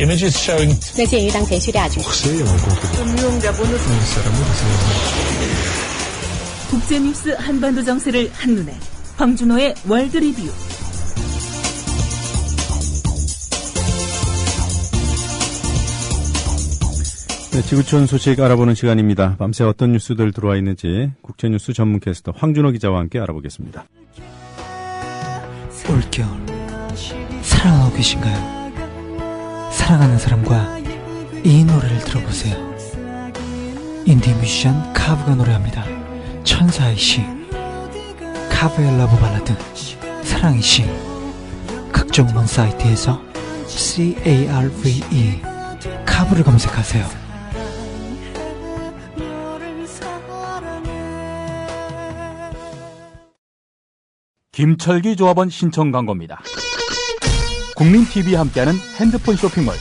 Images showing 那鉴于当前叙利亚局势， 국제뉴스 한반도 정세를 한눈에 황준호의 월드 리뷰. 네, 지구촌 소식 알아보는 시간입니다. 밤새 어떤 뉴스들 들어와 있는지 국제뉴스 전문 캐스터 황준호 기자와 함께 알아보겠습니다. 올겨울 사랑하고 계신가요? 사랑하는 사람과 이 노래를 들어보세요. 인디 뮤지션 카브가 노래합니다. 천사의 시, 카브의 러브 발라드, 사랑의 시. 각종 음원 사이트에서 CARVE 카브를 검색하세요. 김철기 조합원 신청 광고입니다. 국민TV와 함께하는 핸드폰 쇼핑몰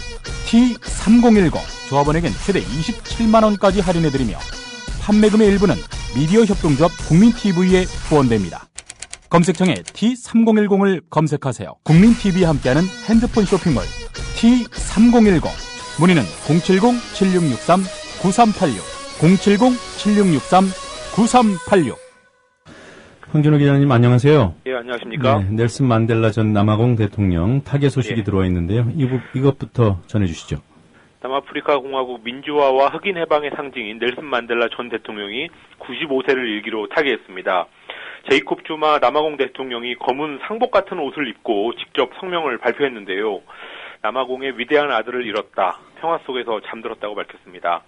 T3010 조합원에겐 최대 27만원까지 할인해드리며 판매금의 일부는 미디어 협동조합 국민TV에 후원됩니다. 검색창에 T3010을 검색하세요. 국민TV와 함께하는 핸드폰 쇼핑몰 T3010 문의는 070-7663-9386 070-7663-9386 황준호 기자님 안녕하세요. 예, 안녕하십니까. 네, 넬슨 만델라 전 남아공 대통령 타계 소식이 들어와 있는데요. 이것부터 전해주시죠. 남아프리카 공화국 민주화와 흑인 해방의 상징인 넬슨 만델라 전 대통령이 95세를 일기로 타계했습니다. 제이콥 주마 남아공 대통령이 검은 상복 같은 옷을 입고 직접 성명을 발표했는데요. 남아공의 위대한 아들을 잃었다. 평화 속에서 잠들었다고 밝혔습니다.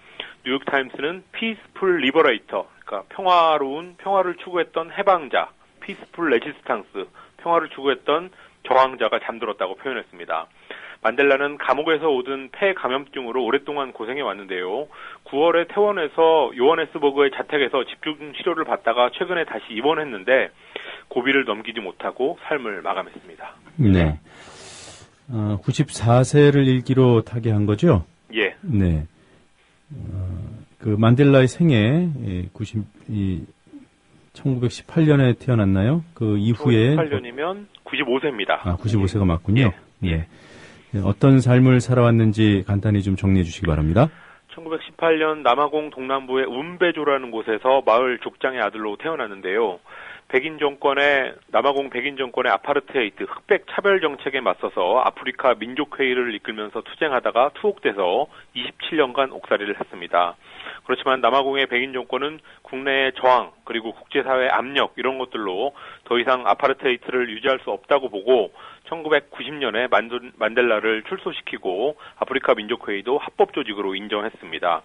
뉴욕타임스는 피스풀 리버레이터, 그러니까 평화를 추구했던 해방자, 피스풀 레지스탕스, 평화를 추구했던 저항자가 잠들었다고 표현했습니다. 만델라는 감옥에서 얻은 폐 감염증으로 오랫동안 고생해 왔는데요. 9월에 퇴원해서 요하네스버그의 자택에서 집중 치료를 받다가 최근에 다시 입원했는데 고비를 넘기지 못하고 삶을 마감했습니다. 네. 94세를 일기로 타계한 거죠? 예. 네. 그 만델라의 생애 1918년에 태어났나요? 그 이후에 1918년이면 95세입니다. 95세가 맞군요. 예. 네. 어떤 삶을 살아왔는지 간단히 좀 정리해 주시기 바랍니다. 1918년 남아공 동남부의 운베조라는 곳에서 마을 족장의 아들로 태어났는데요. 남아공 백인 정권의 아파르테이트 흑백 차별 정책에 맞서서 아프리카 민족회의를 이끌면서 투쟁하다가 투옥돼서 27년간 옥살이를 했습니다. 그렇지만 남아공의 백인 정권은 국내의 저항 그리고 국제사회의 압력 이런 것들로 더 이상 아파르테이트를 유지할 수 없다고 보고 1990년에 만델라를 출소시키고 아프리카 민족회의도 합법 조직으로 인정했습니다.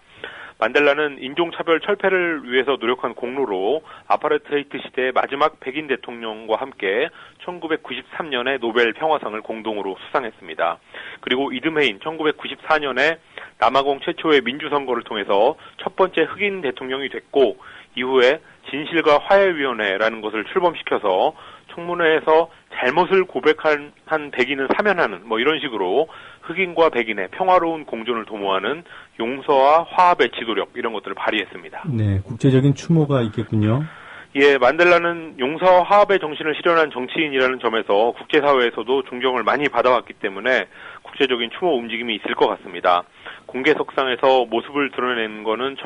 만델라는 인종차별 철폐를 위해서 노력한 공로로 아파르테이트 시대의 마지막 백인 대통령과 함께 1993년에 노벨 평화상을 공동으로 수상했습니다. 그리고 이듬해인 1994년에 남아공 최초의 민주선거를 통해서 첫 번째 흑인 대통령이 됐고 이후에 진실과 화해위원회라는 것을 출범시켜서 청문회에서 잘못을 고백한 백인은 사면하는 이런 식으로 흑인과 백인의 평화로운 공존을 도모하는 용서와 화합의 지도력 이런 것들을 발휘했습니다. 네, 국제적인 추모가 있겠군요. 예, 만델라는 용서와 화합의 정신을 실현한 정치인이라는 점에서 국제사회에서도 존경을 많이 받아왔기 때문에 국제적인 추모 움직임이 있을 것 같습니다. 공개석상에서 모습을 드러낸 거는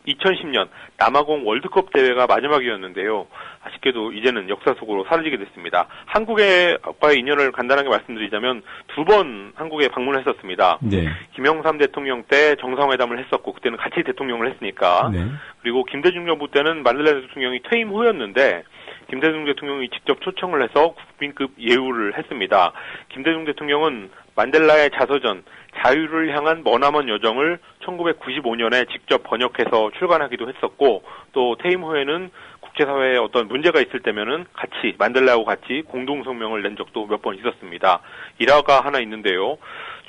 2010년 남아공 월드컵 대회가 마지막이었는데요. 아쉽게도 이제는 역사 속으로 사라지게 됐습니다. 한국과의 인연을 간단하게 말씀드리자면 2번 한국에 방문했었습니다. 네. 김영삼 대통령 때 정상회담을 했었고 그때는 같이 대통령을 했으니까. 네. 그리고 김대중 정부 때는 만델라 대통령이 퇴임 후였는데 김대중 대통령이 직접 초청을 해서 국빈급 예우를 했습니다. 김대중 대통령은 만델라의 자서전 자유를 향한 머나먼 여정을 1995년에 직접 번역해서 출간하기도 했었고 또 퇴임 후에는 국제사회에 어떤 문제가 있을 때면은 같이 만델라하고 같이 공동성명을 낸 적도 몇 번 있었습니다. 일화가 하나 있는데요.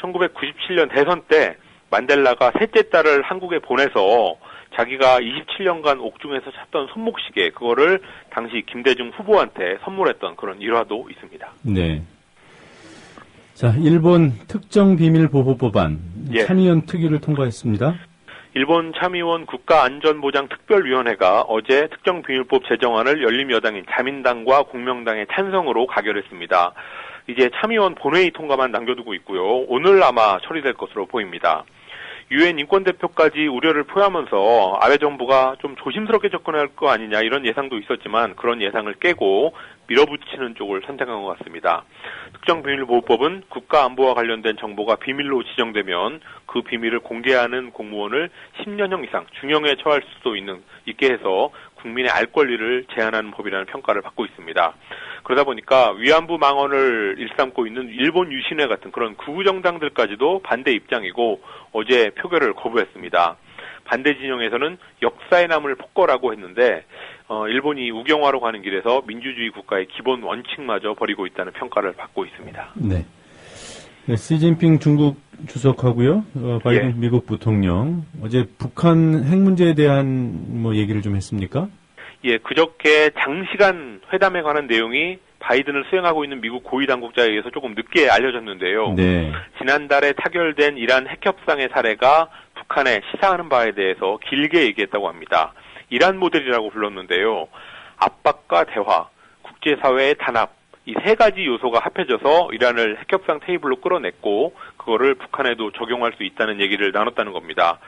1997년 대선 때 만델라가 셋째 딸을 한국에 보내서 자기가 27년간 옥중에서 찾던 손목시계 그거를 당시 김대중 후보한테 선물했던 그런 일화도 있습니다. 네. 자, 일본 특정비밀보호법안 참의원 특위를 통과했습니다. 일본 참의원 국가안전보장특별위원회가 어제 특정비밀법 제정안을 열린여당인 자민당과 공명당의 찬성으로 가결했습니다. 이제 참의원 본회의 통과만 남겨두고 있고요. 오늘 아마 처리될 것으로 보입니다. 유엔 인권대표까지 우려를 표하면서 아베 정부가 좀 조심스럽게 접근할 거 아니냐 이런 예상도 있었지만 그런 예상을 깨고 밀어붙이는 쪽을 선택한 것 같습니다. 특정비밀보호법은 국가안보와 관련된 정보가 비밀로 지정되면 그 비밀을 공개하는 공무원을 10년형 이상 중형에 처할 수도 있게 해서 국민의 알 권리를 제한하는 법이라는 평가를 받고 있습니다. 그러다 보니까 위안부 망언을 일삼고 있는 일본 유신회 같은 그런 극우 정당들까지도 반대 입장이고 어제 표결을 거부했습니다. 반대 진영에서는 역사에 남을 폭거라고 했는데 일본이 우경화로 가는 길에서 민주주의 국가의 기본 원칙마저 버리고 있다는 평가를 받고 있습니다. 네. 네, 시진핑 중국 주석하고요. 바이든 예. 미국 부통령 어제 북한 핵 문제에 대한 얘기를 좀 했습니까? 예, 그저께 장시간 회담에 관한 내용이 바이든을 수행하고 있는 미국 고위 당국자에 의해서 조금 늦게 알려졌는데요. 네. 지난달에 타결된 이란 핵협상의 사례가 북한에 시사하는 바에 대해서 길게 얘기했다고 합니다. 이란 모델이라고 불렀는데요. 압박과 대화, 국제사회의 단합, 이 세 가지 요소가 합해져서 이란을 핵협상 테이블로 끌어냈고 그거를 북한에도 적용할 수 있다는 얘기를 나눴다는 겁니다.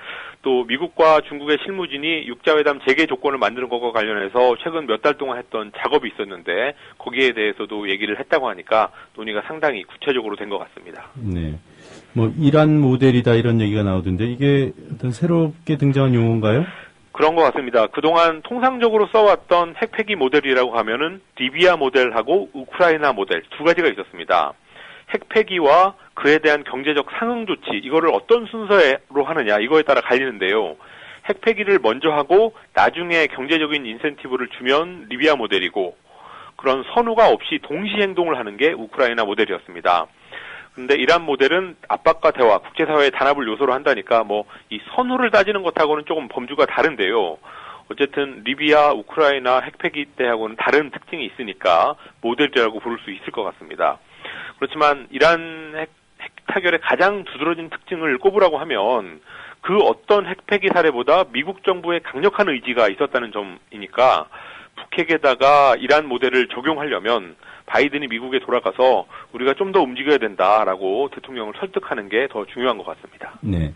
또 미국과 중국의 실무진이 육자회담 재개 조건을 만드는 것과 관련해서 최근 몇 달 동안 했던 작업이 있었는데 거기에 대해서도 얘기를 했다고 하니까 논의가 상당히 구체적으로 된 것 같습니다. 네. 이란 모델이다 이런 얘기가 나오던데 이게 어떤 새롭게 등장한 용어인가요? 그런 것 같습니다. 그동안 통상적으로 써왔던 핵폐기 모델이라고 하면은 리비아 모델하고 우크라이나 모델 두 가지가 있었습니다. 핵폐기와 그에 대한 경제적 상응 조치 이거를 어떤 순서로 하느냐 이거에 따라 갈리는데요. 핵폐기를 먼저 하고 나중에 경제적인 인센티브를 주면 리비아 모델이고 그런 선후가 없이 동시 행동을 하는 게 우크라이나 모델이었습니다. 근데 이란 모델은 압박과 대화, 국제사회의 단합을 요소로 한다니까 이 선후를 따지는 것하고는 조금 범주가 다른데요. 어쨌든 리비아, 우크라이나 핵폐기 때하고는 다른 특징이 있으니까 모델이라고 부를 수 있을 것 같습니다. 그렇지만 이란 핵 타결의 가장 두드러진 특징을 꼽으라고 하면 그 어떤 핵폐기 사례보다 미국 정부의 강력한 의지가 있었다는 점이니까 북핵에다가 이란 모델을 적용하려면 바이든이 미국에 돌아가서 우리가 좀 더 움직여야 된다라고 대통령을 설득하는 게 더 중요한 것 같습니다. 네.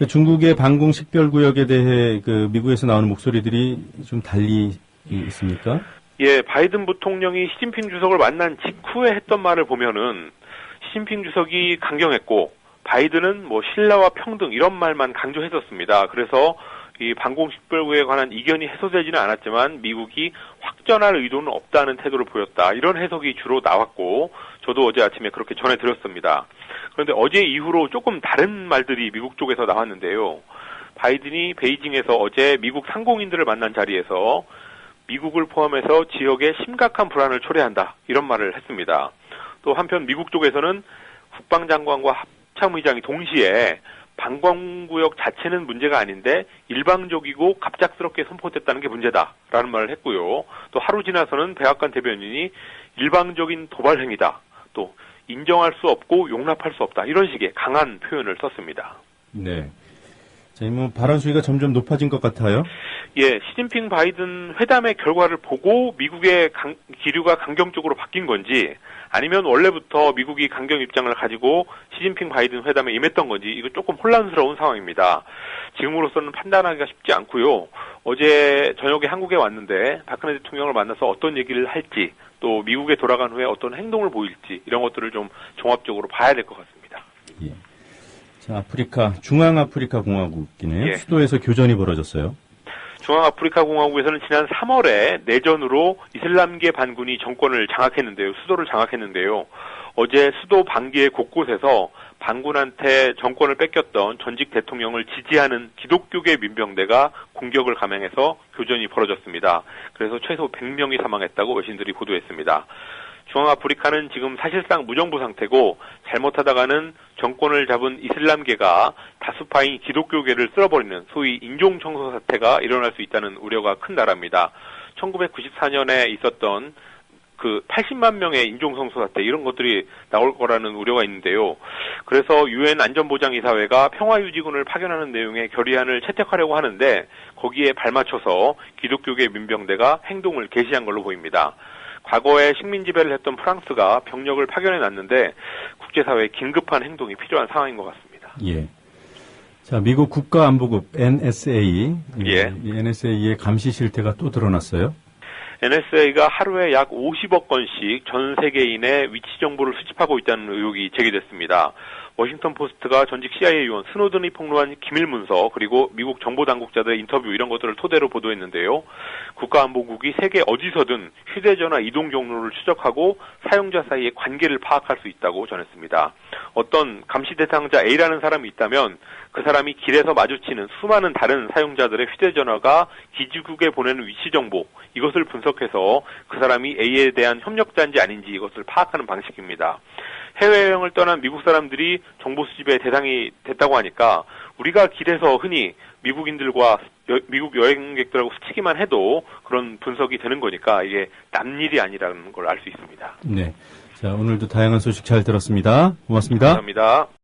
중국의 반공 식별구역에 대해 미국에서 나오는 목소리들이 좀 달리 있습니까? 예, 바이든 부통령이 시진핑 주석을 만난 직후에 했던 말을 보면은 시진핑 주석이 강경했고 바이든은 신라와 평등 이런 말만 강조했었습니다. 그래서 이 반공식별구에 관한 이견이 해소되지는 않았지만 미국이 확전할 의도는 없다는 태도를 보였다. 이런 해석이 주로 나왔고 저도 어제 아침에 그렇게 전해드렸습니다. 그런데 어제 이후로 조금 다른 말들이 미국 쪽에서 나왔는데요. 바이든이 베이징에서 어제 미국 상공인들을 만난 자리에서 미국을 포함해서 지역에 심각한 불안을 초래한다. 이런 말을 했습니다. 또 한편 미국 쪽에서는 국방장관과 합참의장이 동시에 반공구역 자체는 문제가 아닌데 일방적이고 갑작스럽게 선포됐다는 게 문제다라는 말을 했고요. 또 하루 지나서는 백악관 대변인이 일방적인 도발 행위다. 또 인정할 수 없고 용납할 수 없다. 이런 식의 강한 표현을 썼습니다. 네. 자, 발언 수위가 점점 높아진 것 같아요. 예, 시진핑 바이든 회담의 결과를 보고 미국의 기류가 강경적으로 바뀐 건지 아니면 원래부터 미국이 강경 입장을 가지고 시진핑 바이든 회담에 임했던 건지 이거 조금 혼란스러운 상황입니다. 지금으로서는 판단하기가 쉽지 않고요. 어제 저녁에 한국에 왔는데 박근혜 대통령을 만나서 어떤 얘기를 할지 또 미국에 돌아간 후에 어떤 행동을 보일지 이런 것들을 좀 종합적으로 봐야 될 것 같습니다. 예. 자, 중앙아프리카 공화국이네요. 예. 수도에서 교전이 벌어졌어요. 중앙아프리카 공화국에서는 지난 3월에 내전으로 이슬람계 반군이 정권을 장악했는데요. 수도를 장악했는데요. 어제 수도 반기의 곳곳에서 반군한테 정권을 뺏겼던 전직 대통령을 지지하는 기독교계 민병대가 공격을 감행해서 교전이 벌어졌습니다. 그래서 최소 100명이 사망했다고 외신들이 보도했습니다. 중앙아프리카는 지금 사실상 무정부 상태고 잘못하다가는 정권을 잡은 이슬람계가 다수파인 기독교계를 쓸어버리는 소위 인종청소 사태가 일어날 수 있다는 우려가 큰 나라입니다. 1994년에 있었던 80만 명의 인종청소 사태 이런 것들이 나올 거라는 우려가 있는데요. 그래서 유엔 안전보장이사회가 평화유지군을 파견하는 내용의 결의안을 채택하려고 하는데 거기에 발맞춰서 기독교계 민병대가 행동을 개시한 걸로 보입니다. 과거에 식민 지배를 했던 프랑스가 병력을 파견해 놨는데 국제사회에 긴급한 행동이 필요한 상황인 것 같습니다. 예. 자, 미국 국가안보국 NSA. 예. 이 NSA의 감시 실태가 또 드러났어요. NSA가 하루에 약 50억 건씩 전 세계인의 위치 정보를 수집하고 있다는 의혹이 제기됐습니다. 워싱턴 포스트가 전직 CIA 요원 스노든이 폭로한 기밀 문서 그리고 미국 정보 당국자들의 인터뷰 이런 것들을 토대로 보도했는데요. 국가안보국이 세계 어디서든 휴대전화 이동 경로를 추적하고 사용자 사이의 관계를 파악할 수 있다고 전했습니다. 어떤 감시 대상자 A라는 사람이 있다면 그 사람이 길에서 마주치는 수많은 다른 사용자들의 휴대전화가 기지국에 보내는 위치 정보 이것을 분석해서 그 사람이 A에 대한 협력자인지 아닌지 이것을 파악하는 방식입니다. 해외여행을 떠난 미국 사람들이 정보 수집의 대상이 됐다고 하니까 우리가 길에서 흔히 미국인들과 미국 여행객들하고 스치기만 해도 그런 분석이 되는 거니까 이게 남일이 아니라는 걸 알 수 있습니다. 네. 자, 오늘도 다양한 소식 잘 들었습니다. 고맙습니다. 감사합니다.